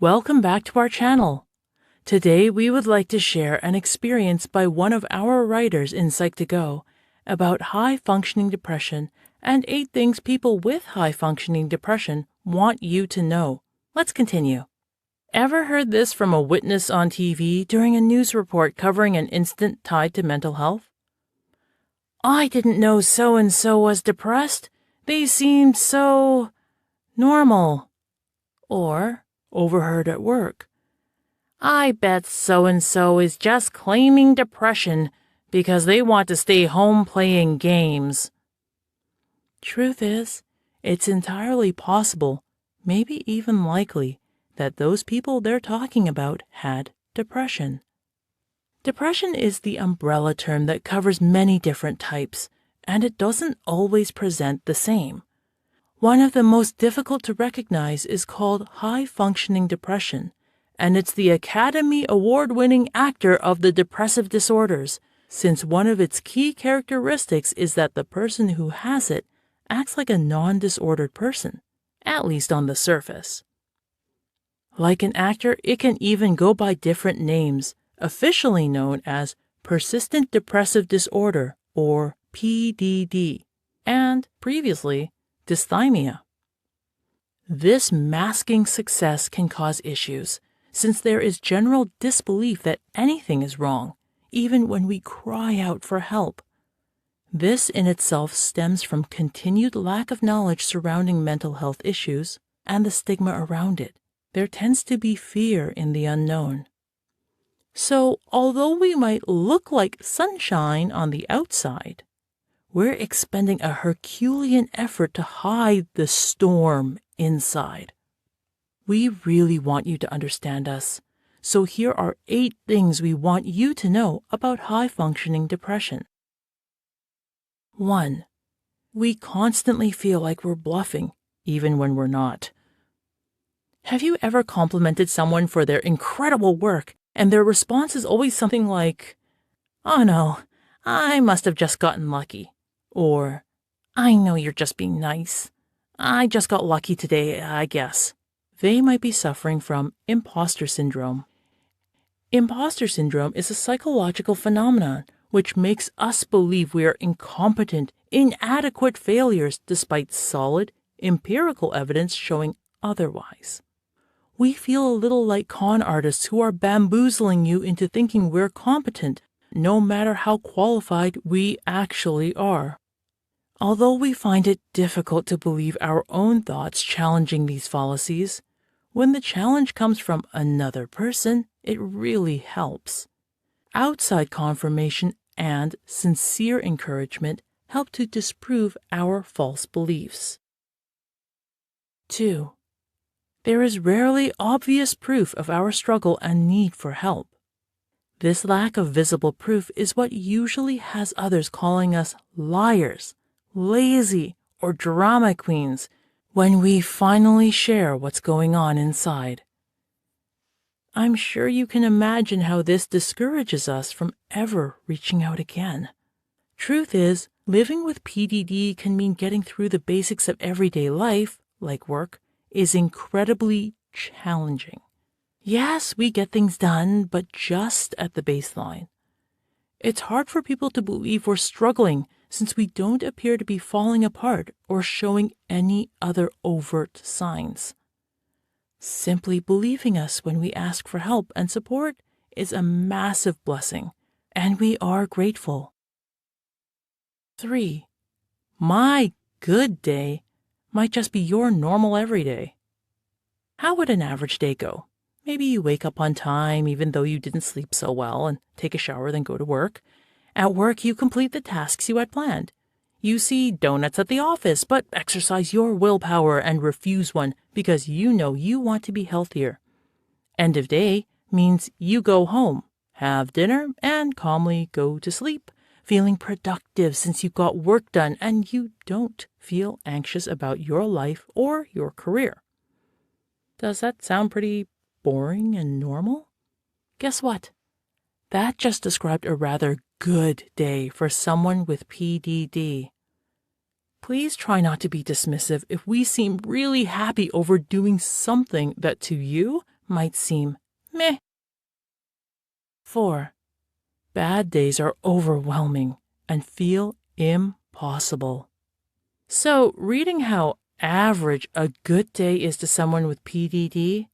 Welcome back to our channel. Today we would like to share an experience by one of our writers in Psych2Go about high-functioning depression and 8 things people with high-functioning depression want you to know. Let's continue. Ever heard this from a witness on TV during a news report covering an incident tied to mental health? I didn't know so-and-so was depressed. They seemed so normal. Or overheard at work, I bet so-and-so is just claiming depression because they want to stay home playing games. Truth is, it's entirely possible, maybe even likely, that those people they're talking about had depression. Depression is the umbrella term that covers many different types, and it doesn't always present the same. One of the most difficult to recognize is called high-functioning depression, and it's the Academy Award-winning actor of the depressive disorders, since one of its key characteristics is that the person who has it acts like a non-disordered person, at least on the surface. Like an actor, it can even go by different names, officially known as persistent depressive disorder, or PDD, and previously, dysthymia. This masking success can cause issues, since there is general disbelief that anything is wrong, even when we cry out for help. This in itself stems from continued lack of knowledge surrounding mental health issues and the stigma around it. There tends to be fear in the unknown. So, although we might look like sunshine on the outside, we're expending a Herculean effort to hide the storm inside. We really want you to understand us, so here are 8 things we want you to know about high-functioning depression. 1. We constantly feel like we're bluffing, even when we're not. Have you ever complimented someone for their incredible work, and their response is always something like, "Oh no, I must have just gotten lucky." Or, "I know you're just being nice. I just got lucky today, I guess." They might be suffering from imposter syndrome. Imposter syndrome is a psychological phenomenon which makes us believe we are incompetent, inadequate failures despite solid, empirical evidence showing otherwise. We feel a little like con artists who are bamboozling you into thinking we're competent, no matter how qualified we actually are. Although we find it difficult to believe our own thoughts challenging these fallacies, when the challenge comes from another person, it really helps. Outside confirmation and sincere encouragement help to disprove our false beliefs. 2. There is rarely obvious proof of our struggle and need for help. This lack of visible proof is what usually has others calling us liars, lazy, or drama queens when we finally share what's going on inside. I'm sure you can imagine how this discourages us from ever reaching out again. Truth is, living with PDD can mean getting through the basics of everyday life, like work, is incredibly challenging. Yes, we get things done, but just at the baseline. It's hard for people to believe we're struggling since we don't appear to be falling apart or showing any other overt signs. Simply believing us when we ask for help and support is a massive blessing, and we are grateful. 3. My good day might just be your normal everyday. How would an average day go? Maybe you wake up on time even though you didn't sleep so well and take a shower then go to work. At work, you complete the tasks you had planned. You see donuts at the office, but exercise your willpower and refuse one because you know you want to be healthier. End of day means you go home, have dinner, and calmly go to sleep, feeling productive since you got work done and you don't feel anxious about your life or your career. Does that sound pretty boring and normal? Guess what? That just described a rather good day for someone with PDD. Please try not to be dismissive if we seem really happy over doing something that to you might seem meh. 4. Bad days are overwhelming and feel impossible. So, reading how average a good day is to someone with PDD,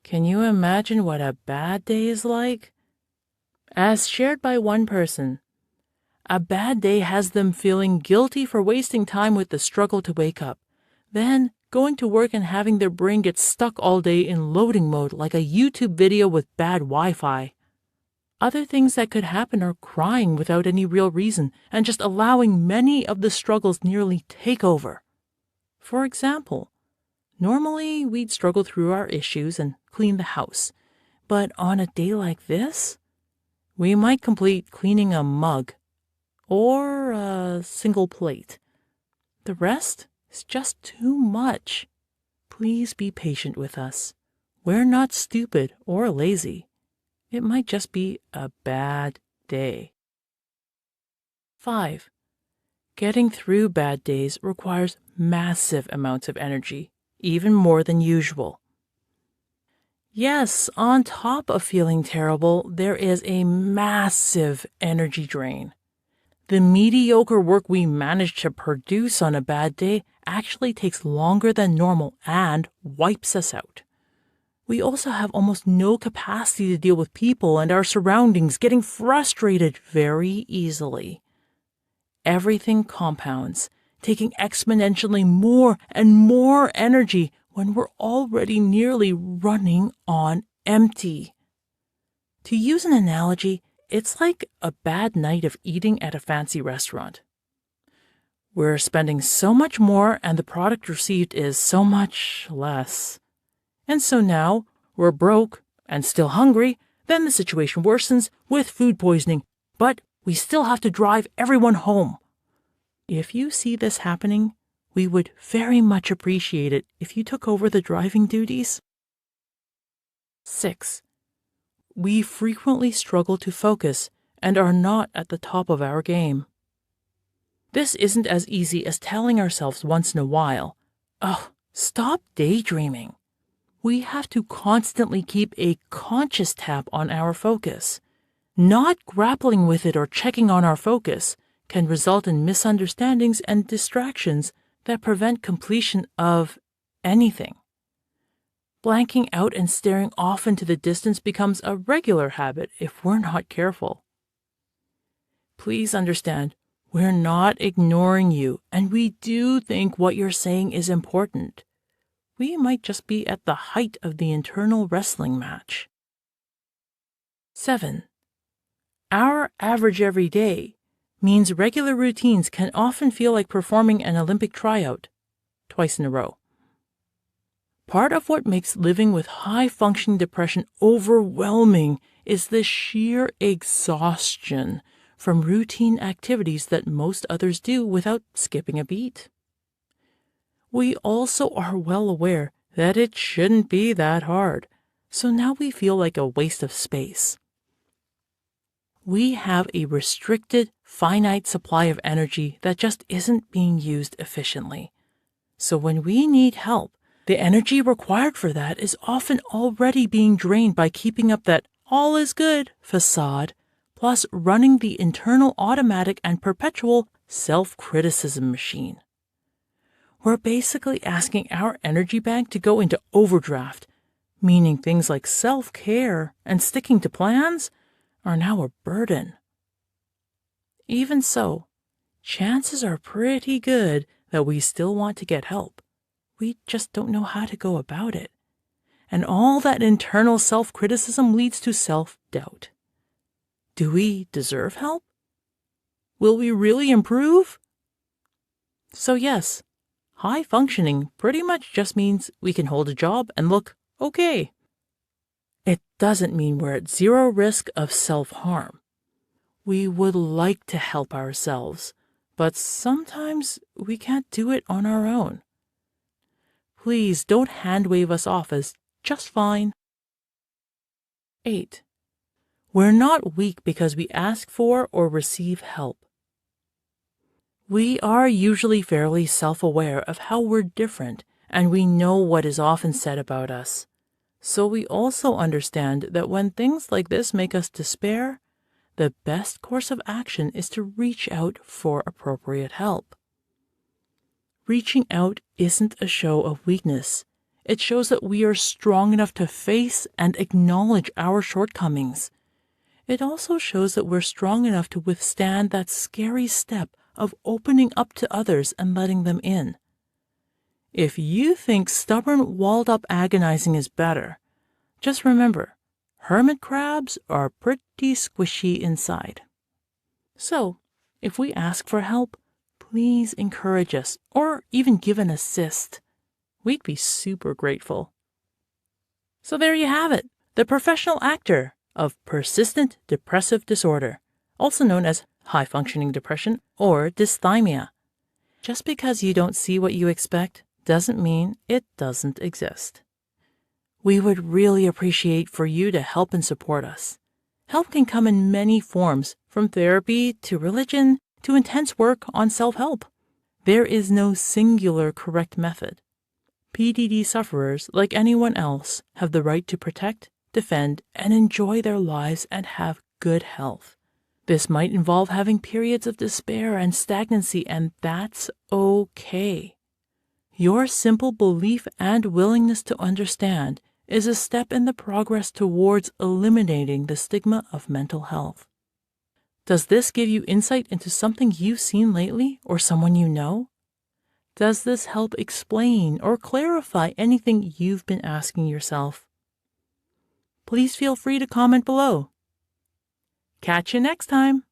can you imagine what a bad day is like? As shared by one person, a bad day has them feeling guilty for wasting time with the struggle to wake up, then going to work and having their brain get stuck all day in loading mode like a YouTube video with bad Wi-Fi. Other things that could happen are crying without any real reason and just allowing many of the struggles nearly take over. For example, normally we'd struggle through our issues and clean the house, but on a day like this, we might complete cleaning a mug or a single plate. The rest is just too much. Please be patient with us. We're not stupid or lazy. It might just be a bad day. 5. Getting through bad days requires massive amounts of energy, even more than usual. Yes, on top of feeling terrible, there is a massive energy drain. The mediocre work we manage to produce on a bad day actually takes longer than normal and wipes us out. We also have almost no capacity to deal with people and our surroundings, getting frustrated very easily. Everything compounds, taking exponentially more and more energy when we're already nearly running on empty. To use an analogy, it's like a bad night of eating at a fancy restaurant. We're spending so much more and the product received is so much less. And so now we're broke and still hungry, then the situation worsens with food poisoning, but we still have to drive everyone home. If you see this happening, we would very much appreciate it if you took over the driving duties. 6. We frequently struggle to focus and are not at the top of our game. This isn't as easy as telling ourselves once in a while, "Oh, stop daydreaming." We have to constantly keep a conscious tap on our focus. Not grappling with it or checking on our focus can result in misunderstandings and distractions that prevent completion of anything. Blanking out and staring off into the distance becomes a regular habit if we're not careful. Please understand, we're not ignoring you, and we do think what you're saying is important. We might just be at the height of the internal wrestling match. 7. Our average every day means regular routines can often feel like performing an Olympic tryout twice in a row. Part of what makes living with high-functioning depression overwhelming is the sheer exhaustion from routine activities that most others do without skipping a beat. We also are well aware that it shouldn't be that hard, so now we feel like a waste of space. We have a restricted, finite supply of energy that just isn't being used efficiently. So when we need help, the energy required for that is often already being drained by keeping up that all is good facade, plus running the internal automatic and perpetual self-criticism machine. We're basically asking our energy bank to go into overdraft, meaning things like self-care and sticking to plans are now a burden. Even so, chances are pretty good that we still want to get help. We just don't know how to go about it. And all that internal self-criticism leads to self-doubt. Do we deserve help? Will we really improve? So yes, high functioning pretty much just means we can hold a job and look okay. It doesn't mean we're at zero risk of self-harm. We would like to help ourselves, but sometimes we can't do it on our own. Please don't hand-wave us off as just fine. 8. We're not weak because we ask for or receive help. We are usually fairly self-aware of how we're different, and we know what is often said about us. So we also understand that when things like this make us despair, the best course of action is to reach out for appropriate help. Reaching out isn't a show of weakness. It shows that we are strong enough to face and acknowledge our shortcomings. It also shows that we're strong enough to withstand that scary step of opening up to others and letting them in. If you think stubborn, walled-up agonizing is better, just remember, hermit crabs are pretty squishy inside. So, if we ask for help, please encourage us or even give an assist. We'd be super grateful. So there you have it, the professional actor of persistent depressive disorder, also known as high-functioning depression or dysthymia. Just because you don't see what you expect doesn't mean it doesn't exist. We would really appreciate for you to help and support us. Help can come in many forms, from therapy to religion to intense work on self-help. There is no singular correct method. PDD sufferers, like anyone else, have the right to protect, defend, and enjoy their lives and have good health. This might involve having periods of despair and stagnancy, and that's okay. Your simple belief and willingness to understand is a step in the progress towards eliminating the stigma of mental health. Does this give you insight into something you've seen lately or someone you know? Does this help explain or clarify anything you've been asking yourself? Please feel free to comment below. Catch you next time.